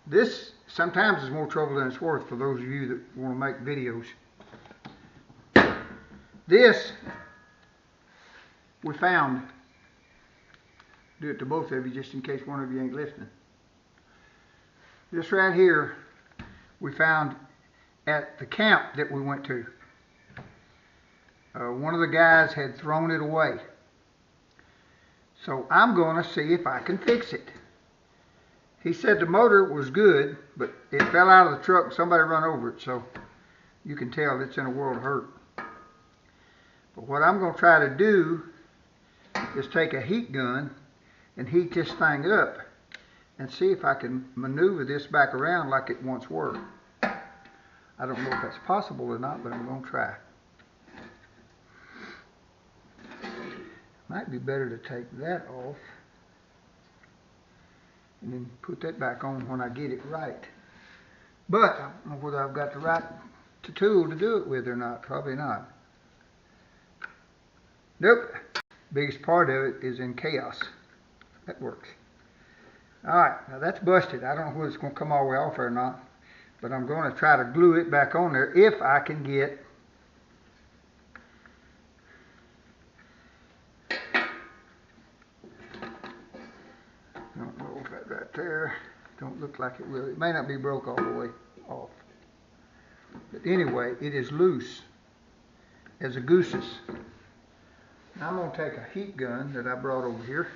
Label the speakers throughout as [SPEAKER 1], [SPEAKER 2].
[SPEAKER 1] This sometimes is more trouble than it's worth for those of you that want to make videos. This we found, do it to both of you just in case one of you ain't listening. This right here we found at the camp that we went to. One of the guys had thrown it away. So I'm going to see if I can fix it. He said the motor was good, but it fell out of the truck and somebody run over it, so you can tell it's in a world of hurt. But what I'm going to try to do is take a heat gun and heat this thing up and see if I can maneuver this back around like it once were. I don't know if that's possible or not, but I'm going to try. Might be better to take that off and then put that back on when I get it right. But I don't know whether I've got the right tool to do it with or not. Probably not. Nope. Biggest part of it is in chaos. That works. Alright, now that's busted. I don't know whether it's going to come all the way off or not, but I'm going to try to glue it back on there if I can get right there. Don't look like it will. It may not be broke all the way off. But anyway, it is loose as a goose's. Now I'm going to take a heat gun that I brought over here.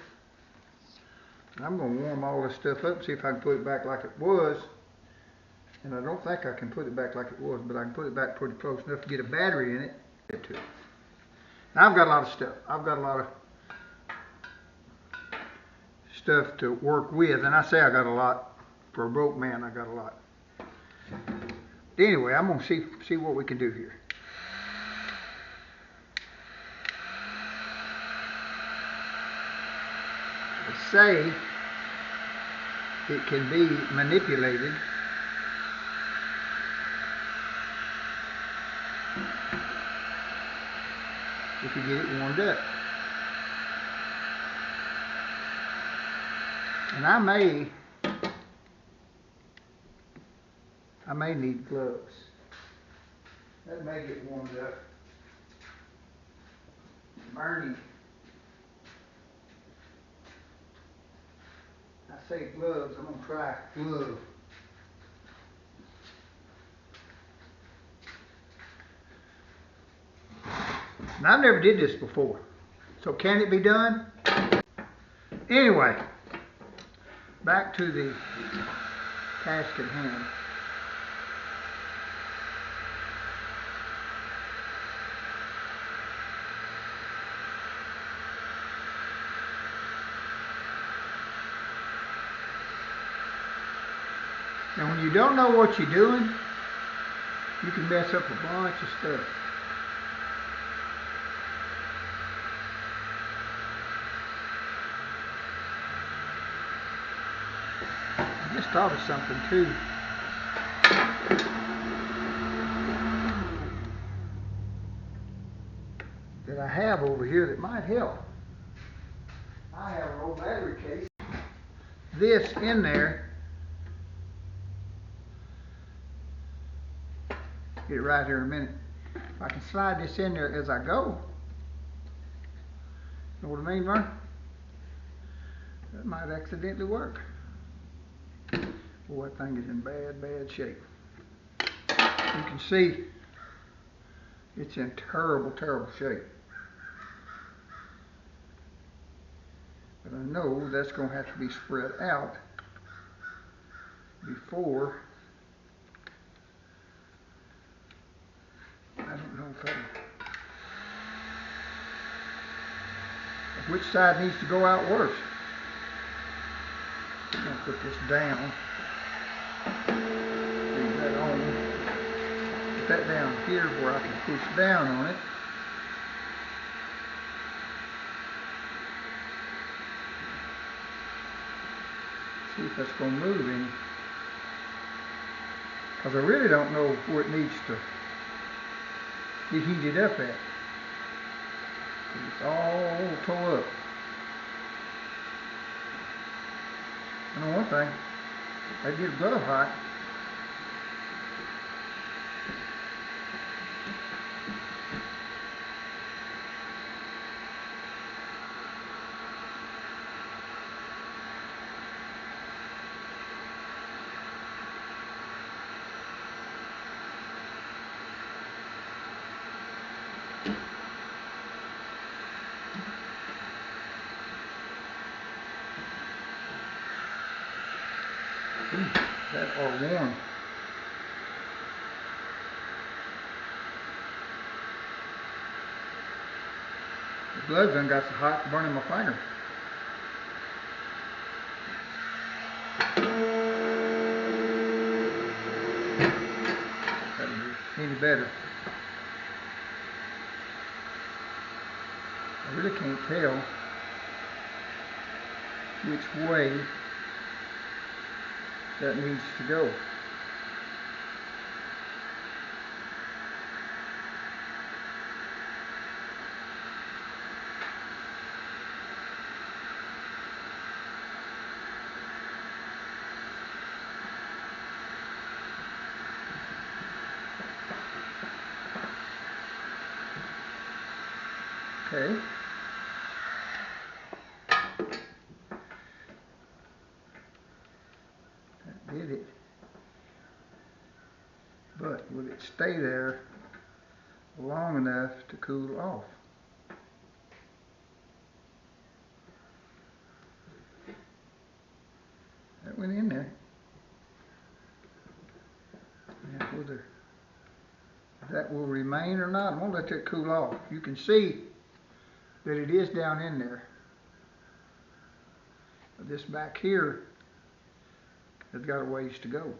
[SPEAKER 1] And I'm going to warm all this stuff up and see if I can put it back like it was. And I don't think I can put it back like it was, but I can put it back pretty close enough to get a battery in it. Now I've got a lot of stuff. I've got a lot of stuff to work with, and I say I got a lot. For a broke man, I got a lot. Anyway, I'm going to see what we can do here. They say it can be manipulated if you get it warmed up. And I may need gloves. That may get warmed up. Burning. I say gloves, I'm going to try gloves. Now, I've never did this before. So can it be done? Anyway, back to the task at hand. Now when you don't know what you're doing, you can mess up a bunch of stuff. I just thought of something too. That I have over here that might help. I have an old battery case. This in there. Get it right here in a minute. If I can slide this in there as I go. Know what I mean, Vern? That might accidentally work. Boy, that thing is in bad shape. You can see it's in terrible shape. But I know that's going to have to be spread out before. I don't know which side needs to go out worse. I'm going to put this down. Leave that on. Put that down here where I can push down on it. See if that's going to move any. Because I really don't know where it needs to be heated up at. It's all tore up. I know one thing, They get a glove hot. That are warm. The gloves done got so hot burning my finger. That'll be any better. I really can't tell which way that needs to go. Okay. That did it. But will it stay there long enough to cool off? That went in there. Now whether that will remain or not, I'm going to let that cool off. You can see that it is down in there. But this back here has got a ways to go.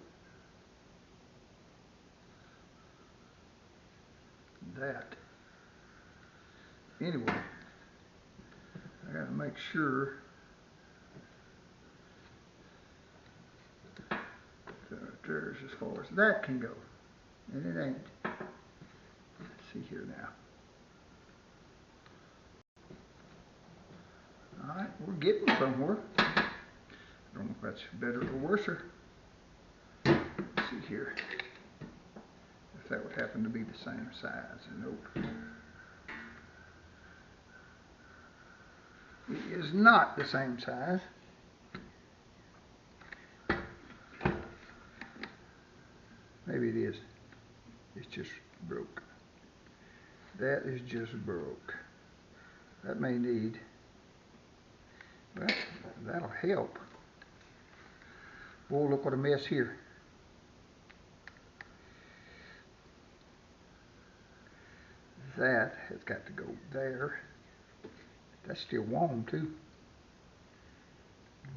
[SPEAKER 1] That. Anyway, I got to make sure that there's as far as that can go, and it ain't. Let's see here now. All right, we're getting somewhere. I don't know if that's better or worse. Let's see here. If that would happen to be the same size. Nope. It is not the same size. Maybe it is. It's just broke. That is just broke. That may need, but that'll help. Oh, look what a mess here. That has got to go there. That's still warm too.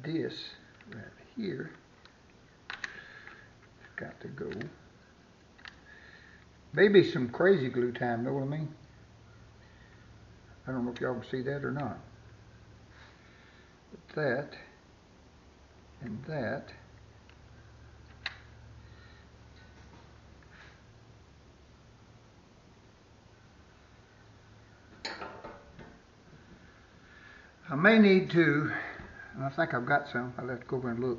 [SPEAKER 1] This right here has got to go. Maybe some crazy glue time, know what I mean? I don't know if y'all can see that or not. But that and that. I may need to, and I think I've got some, I'll have to go over and look,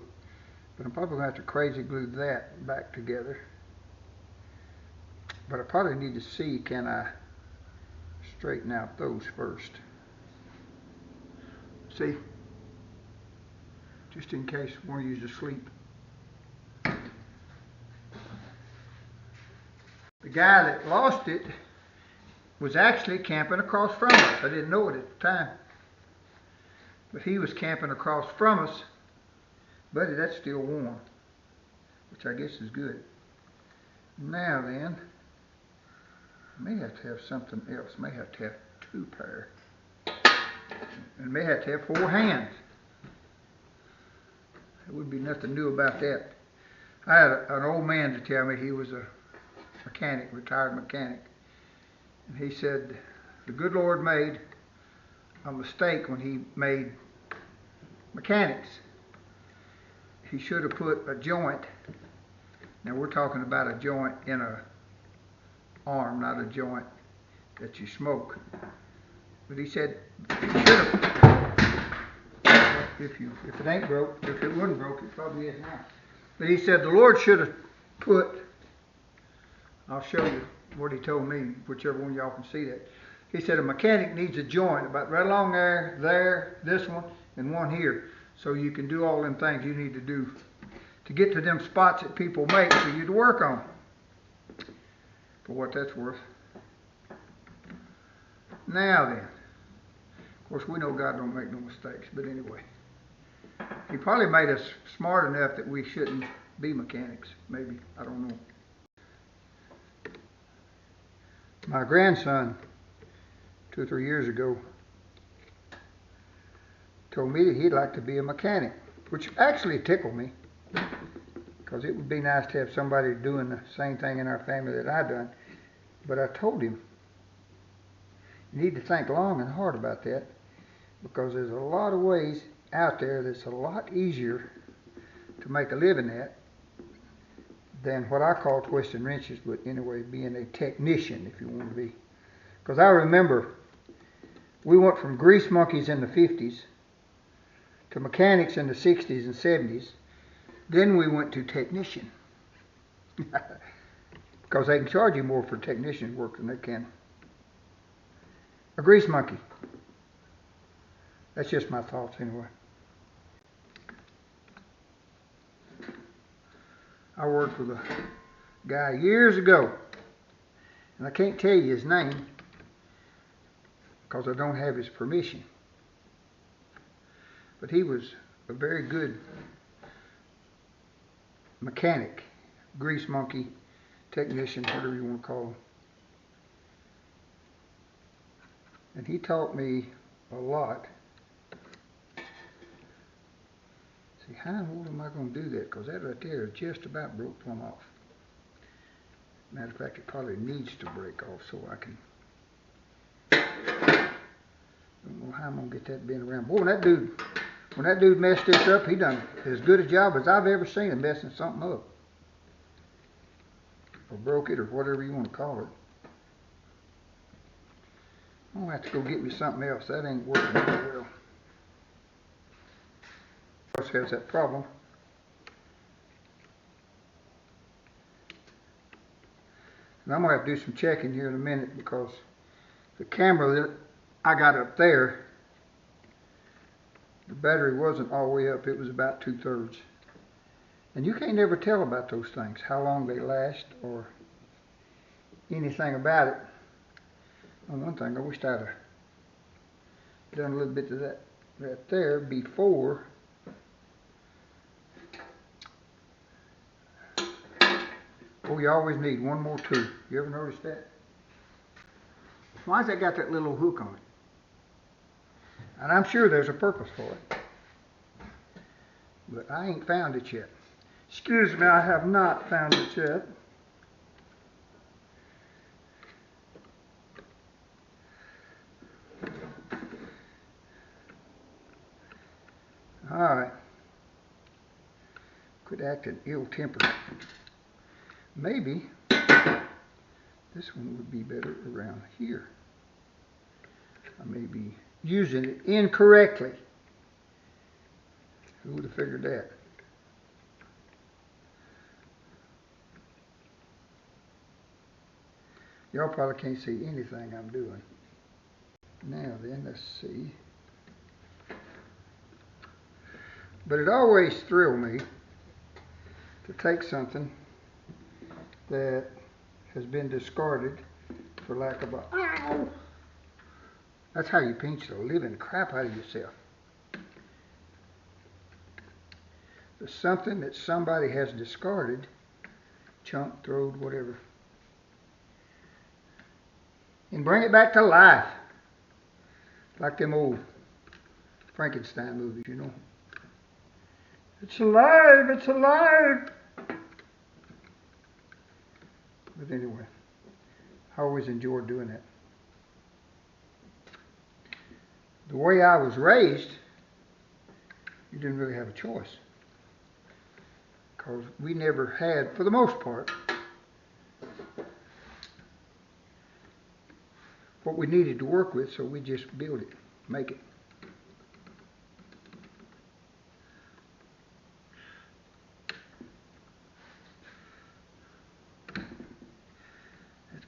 [SPEAKER 1] but I'm probably going to have to crazy glue that back together. But I probably need to see, can I straighten out those first. See? Just in case one of you is asleep. The guy that lost it was actually camping across from us. I didn't know it at the time. But he was camping across from us. Buddy, that's still warm, which I guess is good. Now then, I may have to have something else. May have to have 2 pair. And may have to have 4 hands. There would be nothing new about that. I had an old man to tell me, he was a mechanic, retired mechanic. And he said, the good Lord made a mistake when he made mechanics. He should have put a joint. Now we're talking about a joint in a arm, not a joint that you smoke. But he said you should have. If it ain't broke, if it wasn't broke, it probably is now. But he said the Lord should have put, I'll show you what he told me, whichever one y'all can see that. He said a mechanic needs a joint about right along there, this one, and one here. So you can do all them things you need to do to get to them spots that people make for you to work on. For what that's worth. Now then, of course we know God don't make no mistakes, but anyway. He probably made us smart enough that we shouldn't be mechanics, maybe, I don't know. My grandson, 2 or 3 years ago, told me that he'd like to be a mechanic, which actually tickled me, because it would be nice to have somebody doing the same thing in our family that I done. But I told him, you need to think long and hard about that, because there's a lot of ways out there that's a lot easier to make a living at than what I call twisting wrenches, but anyway, being a technician, if you want to be. Because I remember we went from grease monkeys in the 50s to mechanics in the 60s and 70s. Then we went to technician. Because they can charge you more for technician work than they can a grease monkey. That's just my thoughts anyway. I worked with a guy years ago, and I can't tell you his name because I don't have his permission. But he was a very good mechanic, grease monkey, technician, whatever you want to call him. And he taught me a lot. See, how in the world am I going to do that? Because that right there is just about broke plumb off. Matter of fact, it probably needs to break off so I can. Don't know how I'm going to get that bent around. Boy, when that dude messed this up, he done as good a job as I've ever seen him messing something up. Or broke it, or whatever you want to call it. I'm going to have to go get me something else. That ain't working very well. Of course, has that problem. And I'm going to have to do some checking here in a minute, because the camera that I got up there, the battery wasn't all the way up. It was about 2/3. And you can't never tell about those things, how long they last or anything about it. On one thing, I wished I'd have done a little bit of that right there before. Oh, you always need one more tool. You ever notice that? Why's that got that little hook on it? And I'm sure there's a purpose for it. But I ain't found it yet. Excuse me, I have not found it yet. Alright. Quit acting ill-tempered. Maybe this one would be better around here. I may be using it incorrectly. Who would have figured that? Y'all probably can't see anything I'm doing. Now then, let's see. But it always thrilled me to take something that has been discarded for lack of a... Ow! That's how you pinch the living crap out of yourself. There's something that somebody has discarded, chunked, throwed, whatever, and bring it back to life. Like them old Frankenstein movies, you know. It's alive! It's alive! But anyway, I always enjoyed doing that. The way I was raised, you didn't really have a choice. Because we never had, for the most part, what we needed to work with, so we just build it, make it.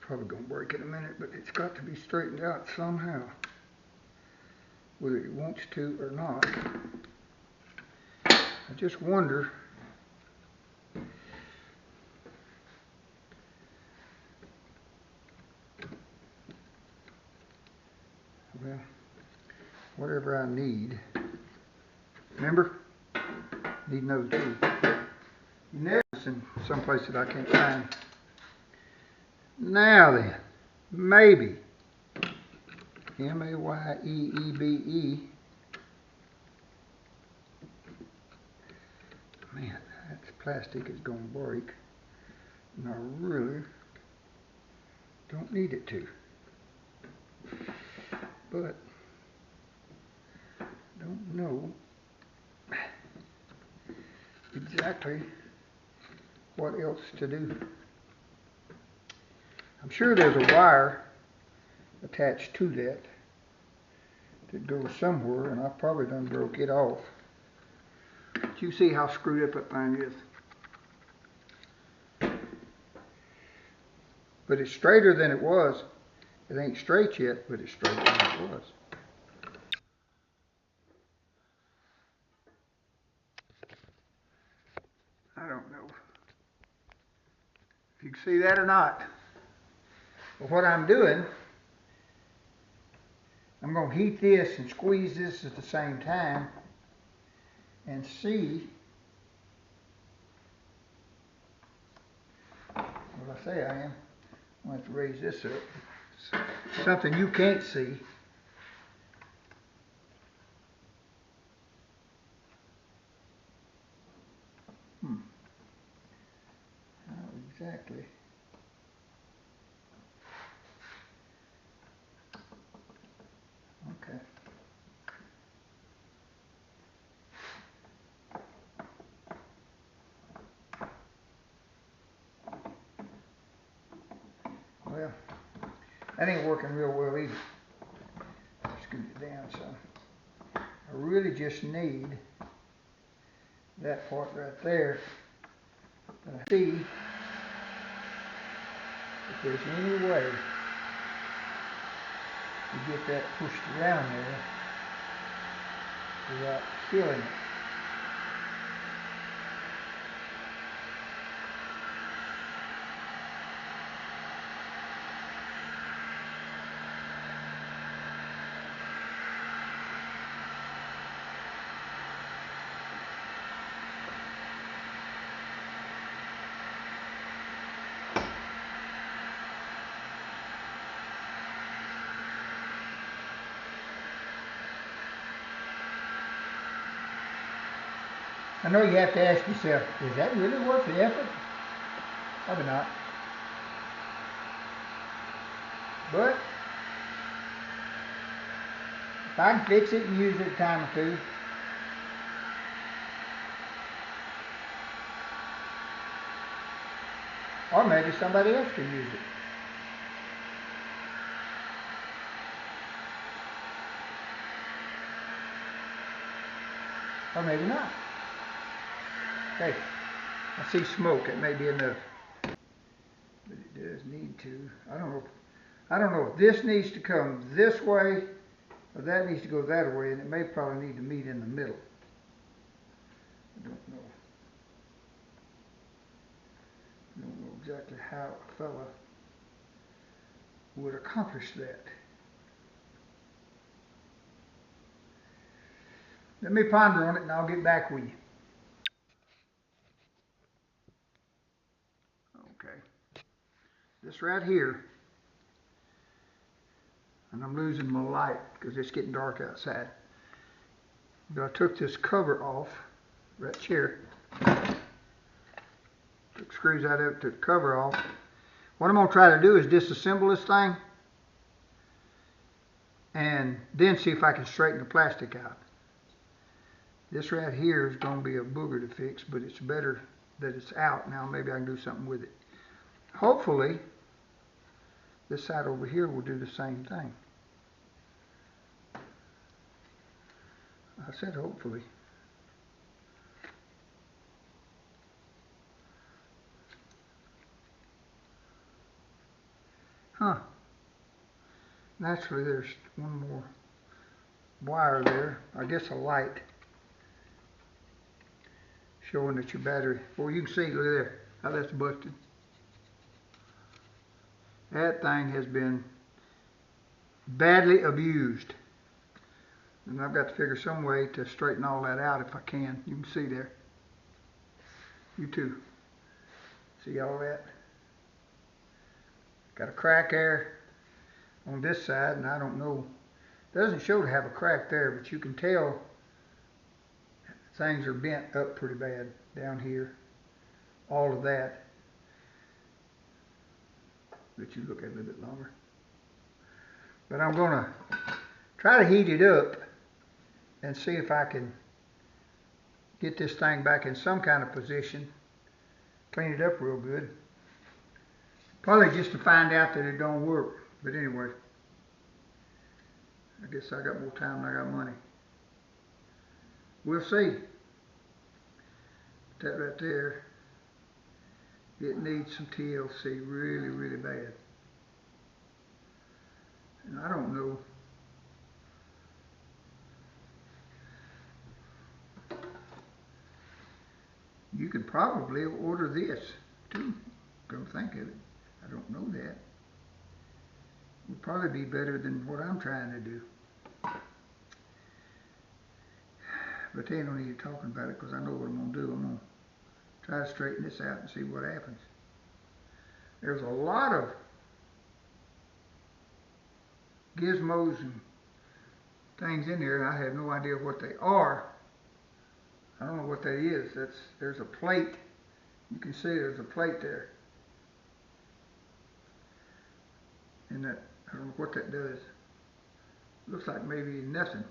[SPEAKER 1] probably going to break in a minute, but it's got to be straightened out somehow, whether it wants to or not. I just wonder well, whatever I need. Remember? Need another tool. You know it's in some place that I can't find. Now then, maybe. M-A-Y-E-E-B-E. Man, that plastic is going to break. And I really don't need it to. But don't know exactly what else to do. I'm sure there's a wire attached to that goes somewhere, and I probably done broke it off. But you see how screwed up that thing is. But it's straighter than it was. It ain't straight yet, but it's straighter than it was. I don't know if you can see that or not. But what I'm doing, I'm going to heat this and squeeze this at the same time and see what I say I am. I'm going to have to raise this up. It's something you can't see. How exactly? Okay. Well, that ain't working real well either. Scoot it down some. I really just need that part right there. But I see if there's any way to get that pushed around there without killing it. I know you have to ask yourself, is that really worth the effort? Probably not. But if I can fix it and use it a time or two, or maybe somebody else can use it. Or maybe not. Hey, I see smoke. It may be enough. But it does need to. I don't know if this needs to come this way or that needs to go that way, and it may probably need to meet in the middle. I don't know. I don't know exactly how a fella would accomplish that. Let me ponder on it and I'll get back with you. Okay. This right here, and I'm losing my light because it's getting dark outside. But I took this cover off, right here. Took screws out of it, took the cover off. What I'm going to try to do is disassemble this thing and then see if I can straighten the plastic out. This right here is going to be a booger to fix, but it's better that it's out now. Maybe I can do something with it. Hopefully, this side over here will do the same thing. I said hopefully. Huh. Naturally, there's one more wire there. I guess a light showing that your battery. Well, you can see, look there, how that's busted. That thing has been badly abused. And I've got to figure some way to straighten all that out if I can. You can see there. You too. See all that? Got a crack there on this side, and I don't know. It doesn't show to have a crack there, but you can tell things are bent up pretty bad down here. All of that. Let you look at it a little bit longer. But I'm going to try to heat it up and see if I can get this thing back in some kind of position. Clean it up real good. Probably just to find out that it don't work. But anyway, I guess I got more time than I got money. We'll see. That right there, it needs some TLC really, really bad. And I don't know. You could probably order this too. Come think of it. I don't know that. Would probably be better than what I'm trying to do. But they ain't no need talking about it because I know what I'm going to do. I'm going to try to straighten this out and see what happens. There's a lot of gizmos and things in there, and I have no idea what they are. I don't know what that is. There's a plate. You can see there's a plate there. And that, I don't know what that does. Looks like maybe nothing.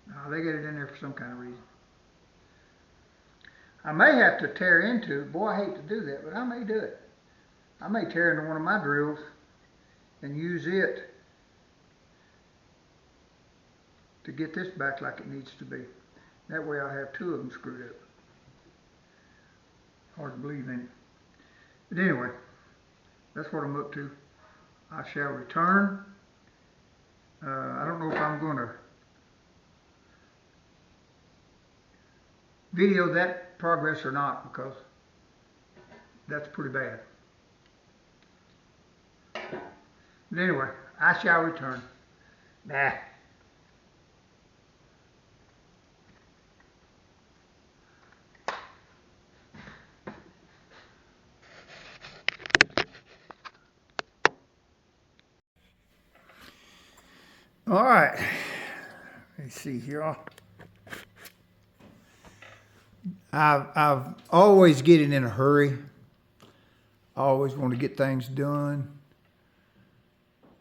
[SPEAKER 1] No, they get it in there for some kind of reason. I may have to tear into it. Boy, I hate to do that, but I may do it. I may tear into one of my drills and use it to get this back like it needs to be. That way I'll have two of them screwed up. Hard to believe, ain't it? But anyway, that's what I'm up to. I shall return. I don't know if I'm going to video that progress or not, because that's pretty bad. But anyway, I shall return. Nah. All right. Let's see here. I've always getting in a hurry. I always want to get things done.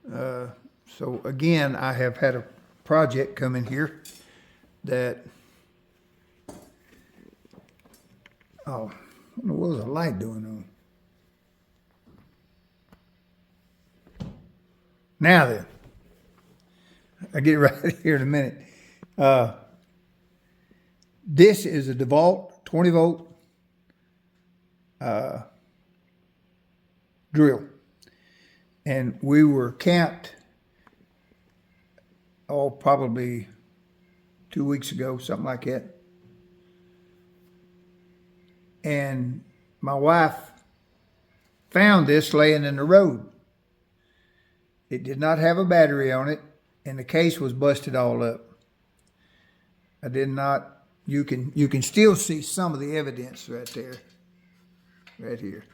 [SPEAKER 1] So again, I have had a project come in here that, oh, what was the light doing on? Now then, I'll get right here in a minute. This is a Dewalt 20 volt drill. And we were camped, probably 2 weeks ago, something like that. And my wife found this laying in the road. It did not have a battery on it, and the case was busted all up. I did not, you can still see some of the evidence right there, right here.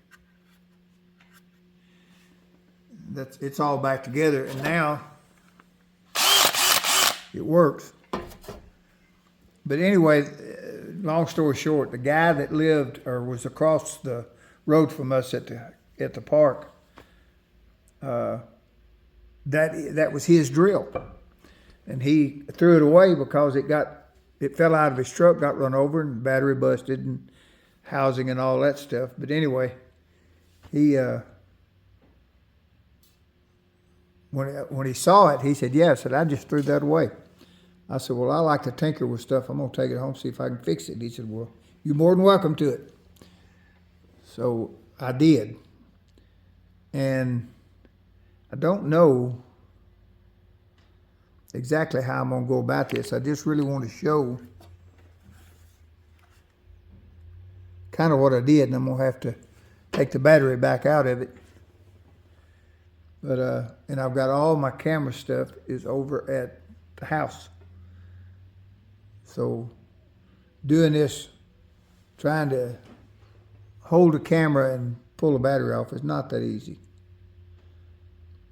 [SPEAKER 1] It's all back together, and now it works. But anyway, long story short, the guy that lived or was across the road from us at the park, that was his drill, and he threw it away because it fell out of his truck, got run over, and the battery busted, and housing and all that stuff. But anyway, he when he saw it, he said, "Yeah," I said, "I just threw that away." I said, "Well, I like to tinker with stuff. I'm gonna take it home, see if I can fix it." He said, "Well, you're more than welcome to it." So I did. And I don't know exactly how I'm going to go about this. I just really want to show kind of what I did, and I'm going to have to take the battery back out of it. But, and I've got all my camera stuff is over at the house. So doing this, trying to hold the camera and pull the battery off is not that easy.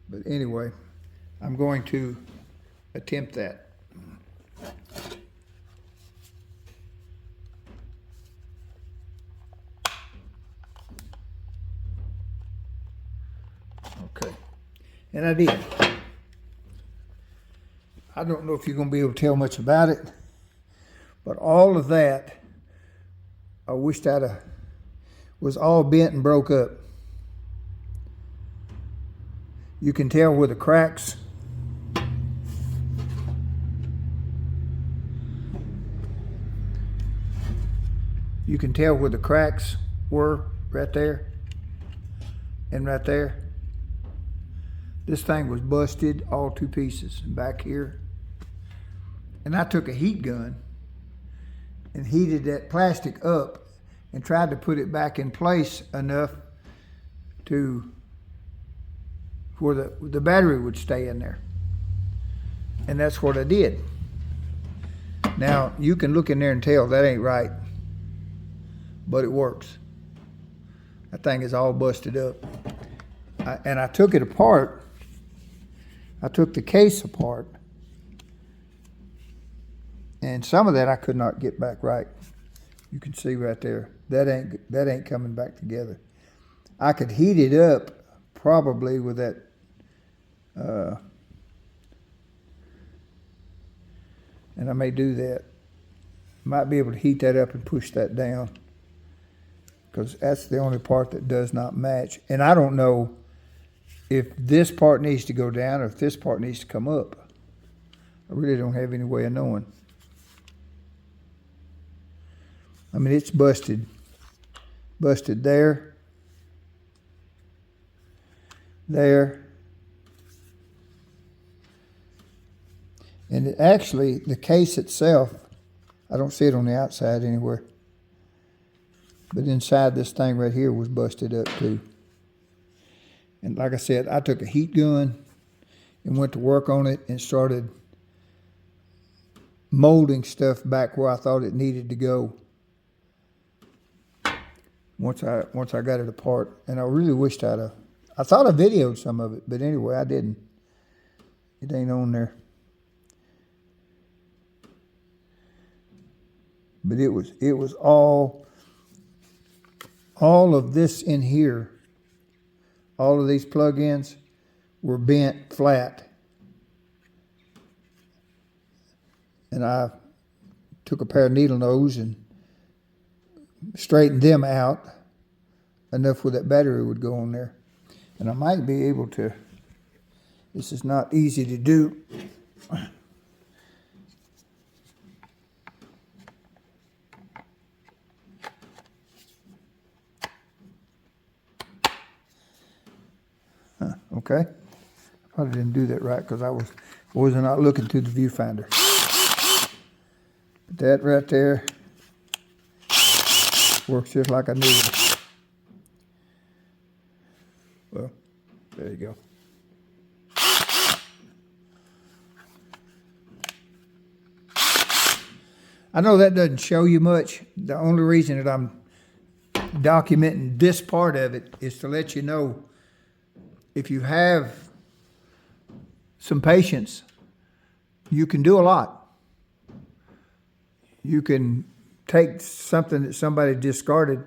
[SPEAKER 1] But anyway, I'm going to attempt that. Okay, and I did. I don't know if you're going to be able to tell much about it, but all of that, I wished was all bent and broke up. You can tell where the cracks. You can tell where the cracks were right there and right there. This thing was busted all to pieces back here. And I took a heat gun and heated that plastic up and tried to put it back in place enough to where the battery would stay in there. And that's what I did. Now, you can look in there and tell that ain't right, but it works. That thing is all busted up. And I took it apart. I took the case apart. And some of that I could not get back right. You can see right there. That ain't coming back together. I could heat it up probably with that and I may do that. Might be able to heat that up and push that down, because that's the only part that does not match. And I don't know if this part needs to go down or if this part needs to come up. I really don't have any way of knowing. I mean, it's busted there, and actually the case itself, I don't see it on the outside anywhere, but inside this thing right here was busted up too. And like I said, I took a heat gun and went to work on it and started molding stuff back where I thought it needed to go. Once I got it apart, and I really wished I thought I videoed some of it, but anyway, I didn't. It ain't on there. But it was all of this in here, all of these plug-ins were bent flat. And I took a pair of needle nose and straightened them out enough where that battery would go on there. And I might be able to, this is not easy to do. Okay, I probably didn't do that right because I was not looking through the viewfinder. But that right there works just like I knew it. Well, there you go. I know that doesn't show you much. The only reason that I'm documenting this part of it is to let you know, if you have some patience, you can do a lot. You can take something that somebody discarded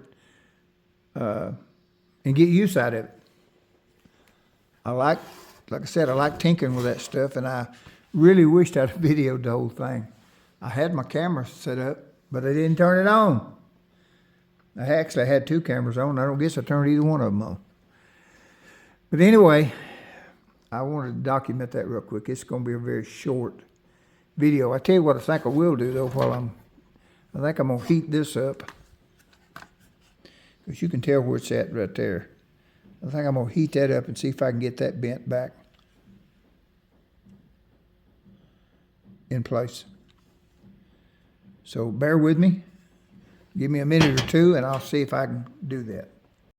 [SPEAKER 1] and get use out of it. Like I said, I like tinkering with that stuff, and I really wished I'd videoed the whole thing. I had my camera set up, but I didn't turn it on. I actually had two cameras on. I don't guess I turned either one of them on. But anyway, I wanted to document that real quick. It's going to be a very short video. I tell you what I think I will do, though, I think I'm going to heat this up. because you can tell where it's at right there. I think I'm going to heat that up and see if I can get that bent back in place. So bear with me. Give me a minute or two and I'll see if I can do that.